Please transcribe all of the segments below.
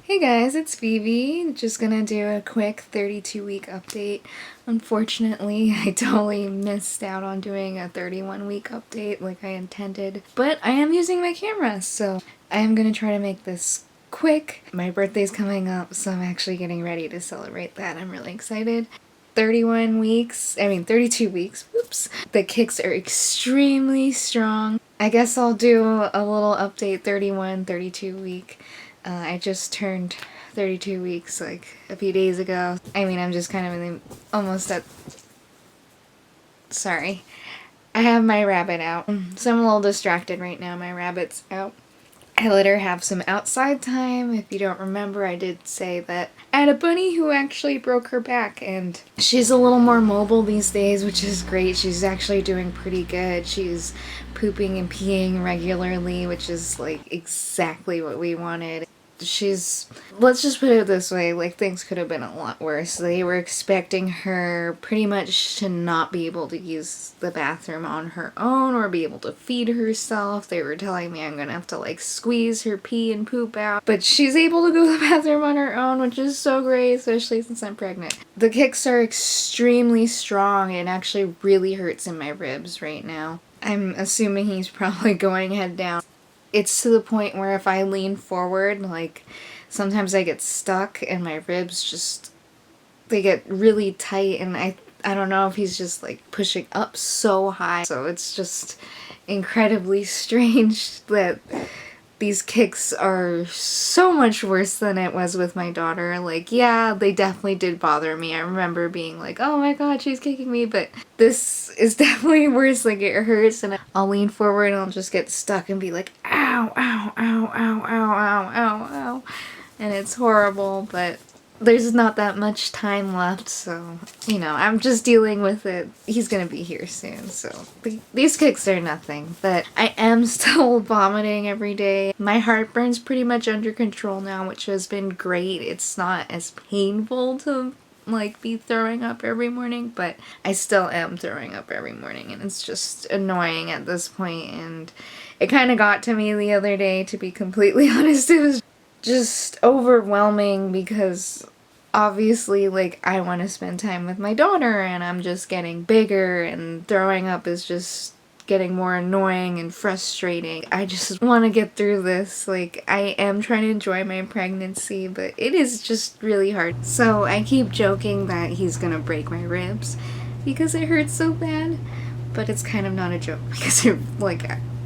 Hey guys, it's Phoebe. Just gonna do a quick 32-week update. Unfortunately, I totally missed out on doing a 31-week update like I intended, but I am using my camera, so I am gonna try to make this quick. My birthday's coming up, so I'm actually getting ready to celebrate that. I'm really excited. 32 weeks, whoops. The kicks are extremely strong. I guess I'll do a little update 32 week. I just turned 32 weeks like a few days ago. I'm just kind of in the, almost at, sorry. I have my rabbit out, so I'm a little distracted right now. My rabbit's out. I let her have some outside time. If you don't remember, I did say that I had a bunny who actually broke her back, and she's a little more mobile these days, which is great. She's actually doing pretty good. She's pooping and peeing regularly, which is like exactly what we wanted. Let's just put it this way, like things could have been a lot worse. They were expecting her pretty much to not be able to use the bathroom on her own or be able to feed herself. They were telling me I'm gonna have to like squeeze her pee and poop out. But she's able to go to the bathroom on her own, which is so great, especially since I'm pregnant. The kicks are extremely strong. It actually really hurts in my ribs right now. I'm assuming he's probably going head down. It's to the point where if I lean forward, like, sometimes I get stuck and my ribs just, they get really tight, and I don't know if he's just, like, pushing up so high. So it's just incredibly strange that these kicks are so much worse than it was with my daughter. Like, yeah, they definitely did bother me. I remember being like, oh my god, she's kicking me, but this is definitely worse. Like, it hurts, and I'll lean forward and I'll just get stuck and be like, ow, ow, ow, ow, ow, ow, ow, ow. And it's horrible, but there's not that much time left, so, you know, I'm just dealing with it. He's gonna be here soon, so these kicks are nothing. But I am still vomiting every day. My heartburn's pretty much under control now, which has been great. It's not as painful to, like, be throwing up every morning, but I still am throwing up every morning, and it's just annoying at this point, and it kind of got to me the other day, to be completely honest. It was just overwhelming because obviously, like, I want to spend time with my daughter and I'm just getting bigger, and throwing up is just getting more annoying and frustrating. I just want to get through this. Like, I am trying to enjoy my pregnancy, but it is just really hard. So I keep joking that he's gonna break my ribs because it hurts so bad, but it's kind of not a joke because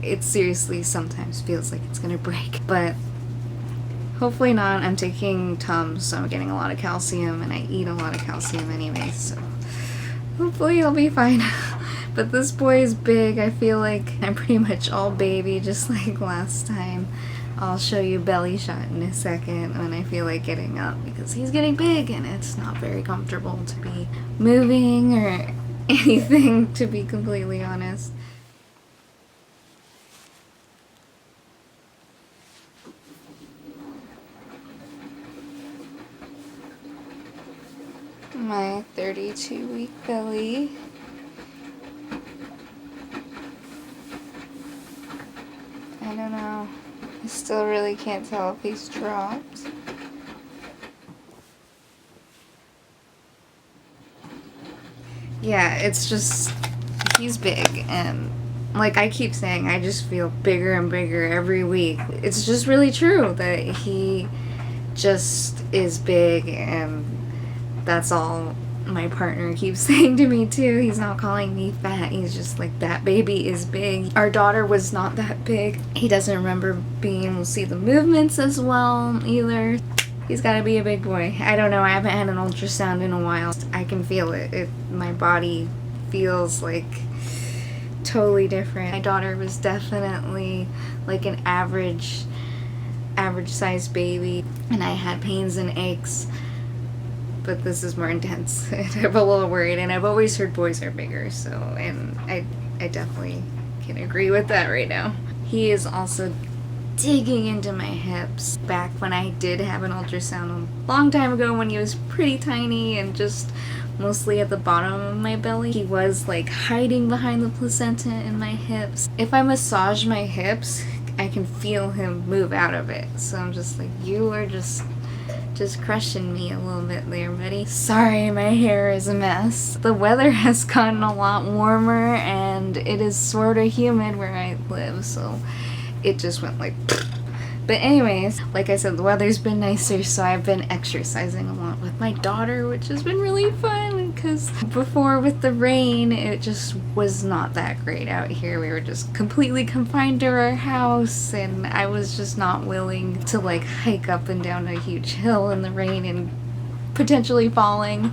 it seriously sometimes feels like it's gonna break. But hopefully not. I'm taking Tums, so I'm getting a lot of calcium, and I eat a lot of calcium anyway, so hopefully it'll be fine. But this boy is big. I feel like I'm pretty much all baby, just like last time. I'll show you belly shot in a second when I feel like getting up, because he's getting big and it's not very comfortable to be moving or anything, to be completely honest. My 32-week belly. I don't know. I still really can't tell if he's dropped. Yeah, it's just, he's big, and like I keep saying, I just feel bigger and bigger every week. It's just really true that he just is big, and that's all my partner keeps saying to me too. He's not calling me fat, he's just like, that baby is big. Our daughter was not that big. He doesn't remember being able to see the movements as well either. He's gotta be a big boy. I don't know, I haven't had an ultrasound in a while. I can feel it. My body feels like totally different. My daughter was definitely like an average sized baby, and I had pains and aches. But this is more intense. I'm a little worried, and I've always heard boys are bigger, so, and I definitely can agree with that right now. He is also digging into my hips. Back when I did have an ultrasound a long time ago, when he was pretty tiny and just mostly at the bottom of my belly, he was like hiding behind the placenta in my hips. If I massage my hips, I can feel him move out of it. So I'm just like, you are just just crushing me a little bit there, buddy. Sorry, my hair is a mess. The weather has gotten a lot warmer and it is sort of humid where I live, so it just went like But anyways, like I said, the weather's been nicer, so I've been exercising a lot with my daughter, which has been really fun, because before with the rain, it just was not that great out here. We were just completely confined to our house, and I was just not willing to like hike up and down a huge hill in the rain and potentially falling,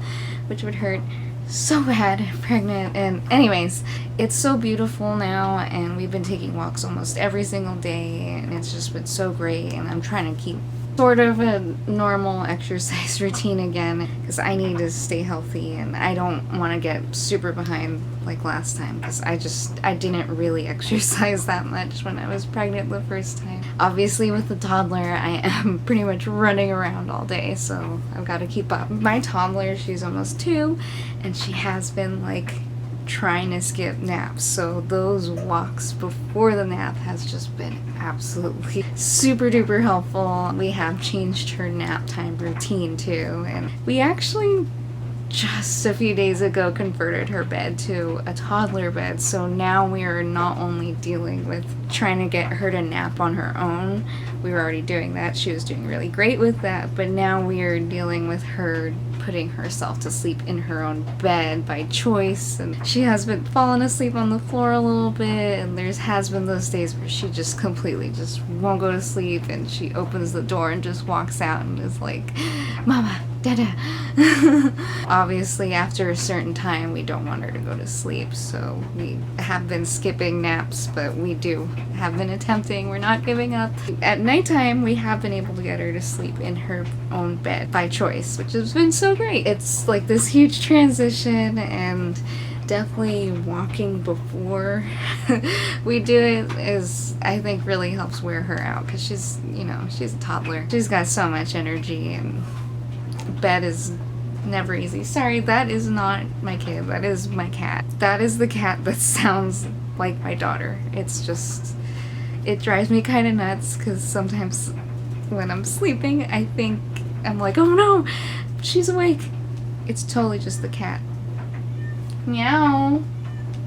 which would hurt so bad, pregnant. And anyways, it's so beautiful now, and we've been taking walks almost every single day, and it's just been so great. And I'm trying to keep sort of a normal exercise routine again, because I need to stay healthy, and I don't want to get super behind like last time, because I didn't really exercise that much when I was pregnant the first time. Obviously with the toddler, I am pretty much running around all day, so I've got to keep up. My toddler, she's almost 2, and she has been like trying to skip naps, so those walks before the nap has just been absolutely super duper helpful. We have changed her nap time routine too, and we actually just a few days ago converted her bed to a toddler bed, so now we are not only dealing with trying to get her to nap on her own. We were already doing that, she was doing really great with that, but now we are dealing with her putting herself to sleep in her own bed by choice, and she has been falling asleep on the floor a little bit, and has been those days where she just completely just won't go to sleep, and she opens the door and just walks out and is like, Mama, Dada. Obviously after a certain time we don't want her to go to sleep, so we have been skipping naps, but we have been attempting, we're not giving up. At nighttime we have been able to get her to sleep in her own bed by choice, which has been so great. It's like this huge transition, and definitely walking before we do it is, I think, really helps wear her out, because she's a toddler. She's got so much energy, and bed is never easy. Sorry, that is not my kid. That is my cat. That is the cat that sounds like my daughter. It's just, it drives me kind of nuts, because sometimes when I'm sleeping, I think, I'm like, oh no, she's awake. It's totally just the cat. Meow.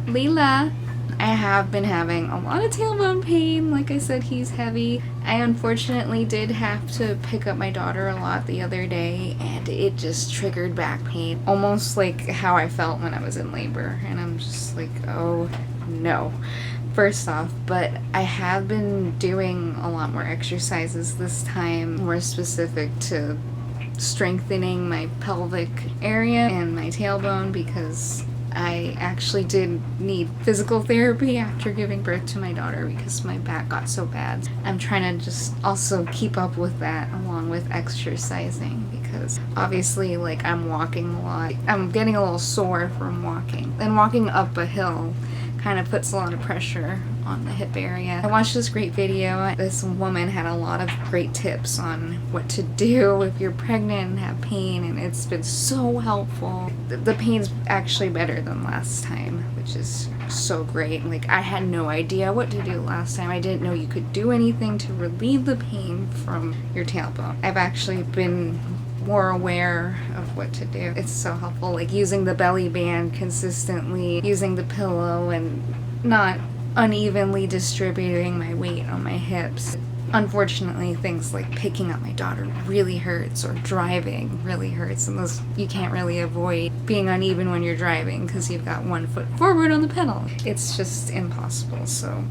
Leela. I have been having a lot of tailbone pain. Like I said, he's heavy. I unfortunately did have to pick up my daughter a lot the other day, and it just triggered back pain. Almost like how I felt when I was in labor. And I'm just like, oh no. First off, but I have been doing a lot more exercises this time, more specific to strengthening my pelvic area and my tailbone, because I actually did need physical therapy after giving birth to my daughter because my back got so bad. I'm trying to just also keep up with that along with exercising, because obviously like I'm walking a lot. I'm getting a little sore from walking. And walking up a hill kind of puts a lot of pressure on the hip area. I watched this great video. This woman had a lot of great tips on what to do if you're pregnant and have pain, and it's been so helpful. The pain's actually better than last time, which is so great. Like, I had no idea what to do last time. I didn't know you could do anything to relieve the pain from your tailbone. I've actually been more aware of what to do. It's so helpful, like using the belly band consistently, using the pillow, and not unevenly distributing my weight on my hips. Unfortunately, things like picking up my daughter really hurts, or driving really hurts, and those you can't really avoid being uneven when you're driving because you've got one foot forward on the pedal. It's just impossible. So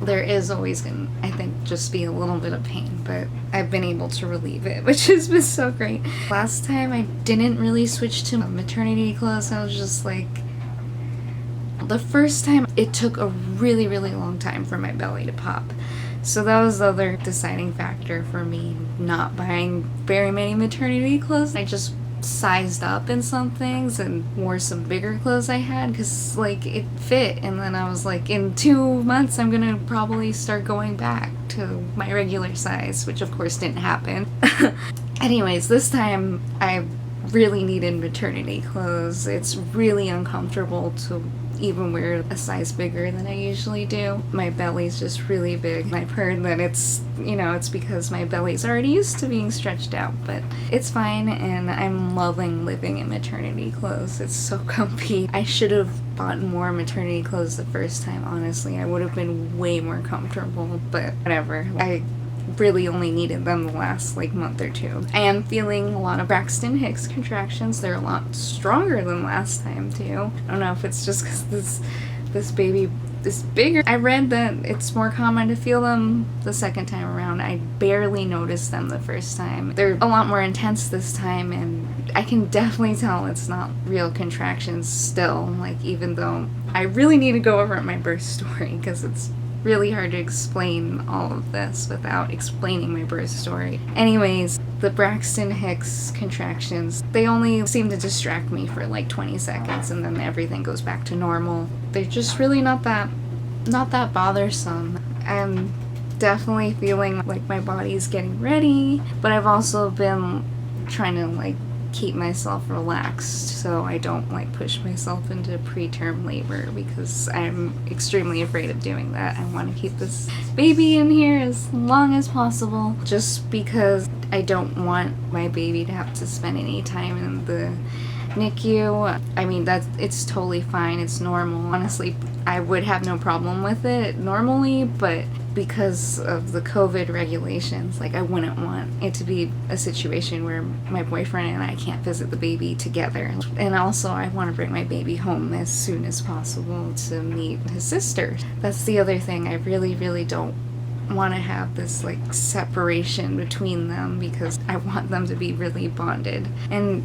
there is always going to, I think, just be a little bit of pain, but I've been able to relieve it, which has been so great. Last time I didn't really switch to maternity clothes. I was just like, the first time it took a really, really long time for my belly to pop. So that was the other deciding factor for me not buying very many maternity clothes. I just sized up in some things and wore some bigger clothes I had because like it fit, and then I was like, in 2 months I'm gonna probably start going back to my regular size, which of course didn't happen. Anyways, this time I really needed maternity clothes. It's really uncomfortable to even wear a size bigger than I usually do. My belly's just really big. I've heard that it's, it's because my belly's already used to being stretched out, but it's fine, and I'm loving living in maternity clothes. It's so comfy. I should have bought more maternity clothes the first time, honestly. I would have been way more comfortable, but whatever. I really only needed them the last month or two. I am feeling a lot of Braxton Hicks contractions. They're a lot stronger than last time too. I don't know if it's just because this baby is bigger. I read that it's more common to feel them the second time around. I barely noticed them the first time. They're a lot more intense this time, and I can definitely tell it's not real contractions still, even though I really need to go over my birth story because it's really hard to explain all of this without explaining my birth story. Anyways, the Braxton Hicks contractions, they only seem to distract me for 20 seconds, and then everything goes back to normal. They're just really not that bothersome. I'm definitely feeling like my body's getting ready, but I've also been trying to keep myself relaxed so I don't push myself into preterm labor, because I'm extremely afraid of doing that. I want to keep this baby in here as long as possible, just because I don't want my baby to have to spend any time in the NICU. I mean, it's totally fine. It's normal. Honestly, I would have no problem with it normally, but because of the COVID regulations, I wouldn't want it to be a situation where my boyfriend and I can't visit the baby together. And also, I want to bring my baby home as soon as possible to meet his sister. That's the other thing. I really, really don't want to have this separation between them, because I want them to be really bonded. And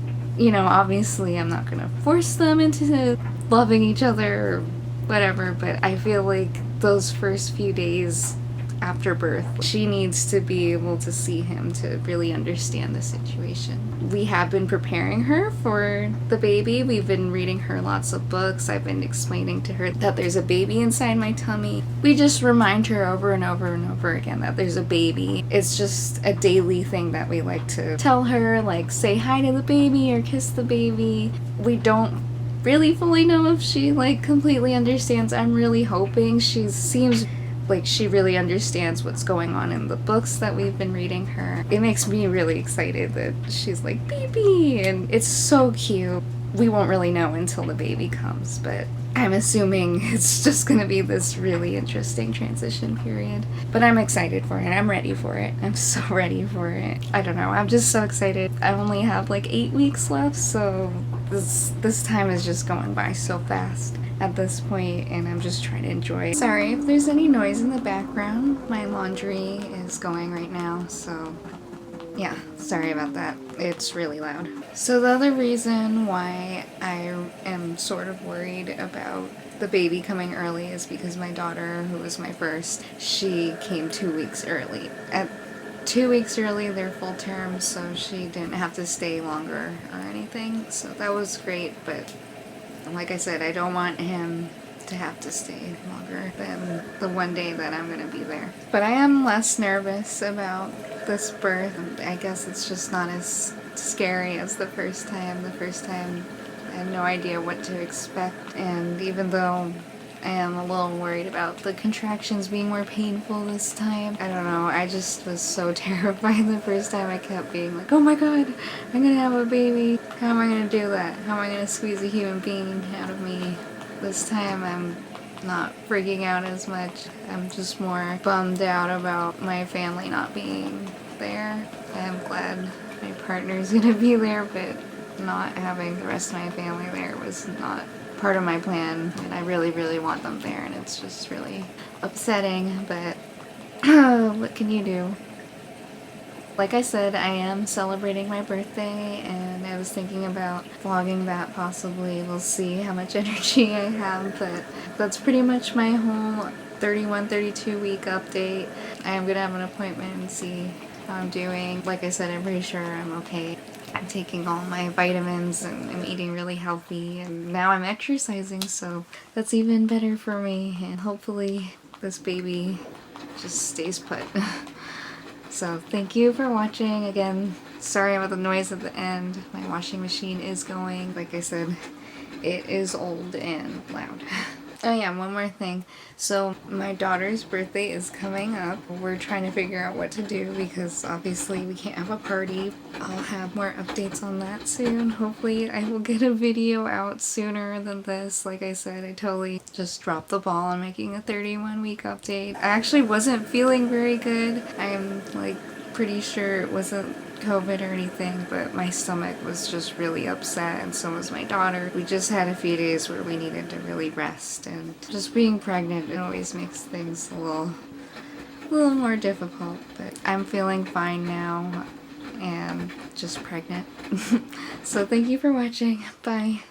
obviously I'm not gonna force them into loving each other or whatever, but I feel like those first few days after birth, she needs to be able to see him to really understand the situation. We have been preparing her for the baby. We've been reading her lots of books. I've been explaining to her that there's a baby inside my tummy. We just remind her over and over and over again that there's a baby. It's just a daily thing that we like to tell her, say hi to the baby or kiss the baby. We don't really fully know if she completely understands. I'm really hoping. She seems like she really understands what's going on in the books that we've been reading her. It makes me really excited that she's baby, and it's so cute. We won't really know until the baby comes, but I'm assuming it's just gonna be this really interesting transition period. But I'm excited for it. I'm ready for it. I'm so ready for it. I don't know. I'm just so excited. I only have 8 weeks left, so this time is just going by so fast at this point, and I'm just trying to enjoy it. Sorry if there's any noise in the background. My laundry is going right now, so yeah, sorry about that. It's really loud. So the other reason why I am sort of worried about the baby coming early is because my daughter, who was my first, she came 2 weeks early. At 2 weeks early, they're full term, so she didn't have to stay longer or anything. So that was great, but like I said, I don't want him to have to stay longer than the one day that I'm going to be there. But I am less nervous about this birth. I guess it's just not as scary as the first time. The first time, I had no idea what to expect, and even though I am a little worried about the contractions being more painful this time, I don't know, I just was so terrified the first time. I kept being oh my god, I'm gonna have a baby. How am I gonna do that? How am I gonna squeeze a human being out of me? This time I'm not freaking out as much. I'm just more bummed out about my family not being there. I'm glad my partner's gonna be there, but not having the rest of my family there was not part of my plan, and I really, really want them there, and it's just really upsetting, but what can you do? Like I said, I am celebrating my birthday, and I was thinking about vlogging that possibly. We'll see how much energy I have, but that's pretty much my whole 31, 32 week update. I am gonna have an appointment and see how I'm doing. Like I said, I'm pretty sure I'm okay. I'm taking all my vitamins and I'm eating really healthy, and now I'm exercising, so that's even better for me, and hopefully this baby just stays put. So thank you for watching again. Sorry about the noise at the end. My washing machine is going. Like I said, it is old and loud. Oh yeah, one more thing. So my daughter's birthday is coming up. We're trying to figure out what to do because obviously we can't have a party. I'll have more updates on that soon. Hopefully I will get a video out sooner than this. Like I said, I totally just dropped the ball on making a 31-week update. I actually wasn't feeling very good. I'm like pretty sure it wasn't COVID or anything, but my stomach was just really upset, and so was my daughter. We just had a few days where we needed to really rest, and just being pregnant, it always makes things a little more difficult, but I'm feeling fine now and just pregnant. So thank you for watching. Bye.